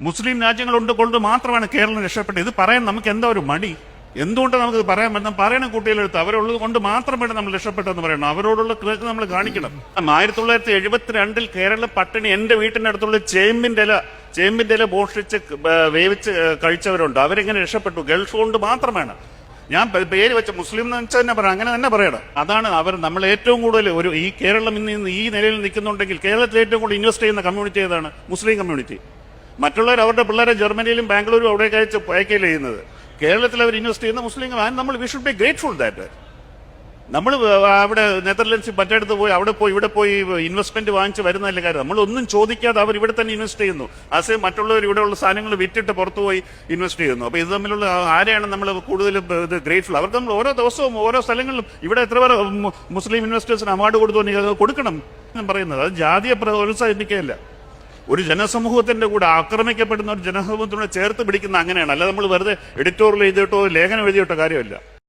മുസ്ലിം രാജ്യങ്ങളുണ്ട് കൊണ്ട് മാത്രമാണ് കേരളം രക്ഷപ്പെട്ടത്. ഇത് പറയാൻ നമുക്ക് എന്താ ഒരു മടി? എന്തുകൊണ്ട് നമുക്ക് പറയാൻ പറ്റുന്ന പറയണം കുട്ടികളെടുത്ത് അവരുള്ളത് കൊണ്ട് മാത്രമാണ് നമ്മൾ രക്ഷപ്പെട്ടതെന്ന് പറയണം. അവരോടുള്ള കൃതജ്ഞത നമ്മൾ കാണിക്കണം. 1972 കേരള പട്ടിണി എന്റെ വീട്ടിന്റെ അടുത്തുള്ള ചേമ്പിന്റെ ഇല മോഷ്ടിച്ച് വേവിച്ച് കഴിച്ചവരുണ്ട്. അവരെങ്ങനെ രക്ഷപ്പെട്ടു? ഗൾഫ് കൊണ്ട് മാത്രമാണ്. ഞാൻ പേര് വെച്ച മുസ്ലിം എന്ന് വെച്ചാൽ തന്നെ പറയാം, അങ്ങനെ തന്നെ പറയണം. അതാണ് നമ്മൾ ഏറ്റവും കൂടുതൽ ഈ കേരളം ഇന്ന് ഈ നിലയിൽ നിൽക്കുന്നുണ്ടെങ്കിൽ കേരളത്തിൽ ഏറ്റവും കൂടുതൽ ഇൻവെസ്റ്റ് ചെയ്യുന്ന കമ്മ്യൂണിറ്റി ഏതാണ്? Muslim community. മറ്റുള്ളവർ അവരുടെ പിള്ളേരെ ജർമ്മനിയിലും ബാംഗ്ലൂരും അവിടേക്ക് അയക്കുകയല്ലേ ചെയ്യുന്നത്. കേരളത്തിൽ അവർ ഇൻവെസ്റ്റ് ചെയ്യുന്ന മുസ്ലിം നമ്മൾ we should be grateful that. നമ്മൾ അവിടെ നെതർലൻഡ്സിൽ മറ്റടുത്ത് പോയി ഇവിടെ പോയി ഇൻവെസ്റ്റ്മെന്റ് വാങ്ങിച്ച് വരുന്നതല്ല കാര്യം. നമ്മളൊന്നും ചോദിക്കാതെ അവർ ഇവിടെ തന്നെ ഇൻവെസ്റ്റ് ചെയ്യുന്നു. അതേ മറ്റുള്ളവർ ഇവിടെയുള്ള സാധനങ്ങൾ വിറ്റിട്ട് പുറത്തു പോയി ഇൻവെസ്റ്റ് ചെയ്യുന്നു. അപ്പൊ ഇത് തമ്മിലുള്ള ആരെയാണ് നമ്മൾ കൂടുതൽ ഇത് ഗ്രേറ്റ്ഫുൾ? അവർക്ക് നമ്മൾ ഓരോ ദിവസവും ഓരോ സ്ഥലങ്ങളിലും ഇവിടെ എത്ര പേർ മുസ്ലിം ഇൻവെസ്റ്റേഴ്സിന് അവാർഡ് കൊടുക്കണം എന്ന് പറയുന്നത്. അത് ജാതിയെ പ്രോത്സാഹിപ്പിക്കുകയല്ല. ഒരു ജനസമൂഹത്തിന്റെ കൂടെ ആക്രമിക്കപ്പെടുന്ന ഒരു ജനസമൂഹത്തിനോട് ചേർത്ത് പിടിക്കുന്ന അങ്ങനെയാണ്. അല്ല നമ്മൾ വെറുതെ എഡിറ്റോറിയൽ എഴുതിയിട്ടോ ലേഖനം എഴുതിയിട്ടോ കാര്യമില്ല.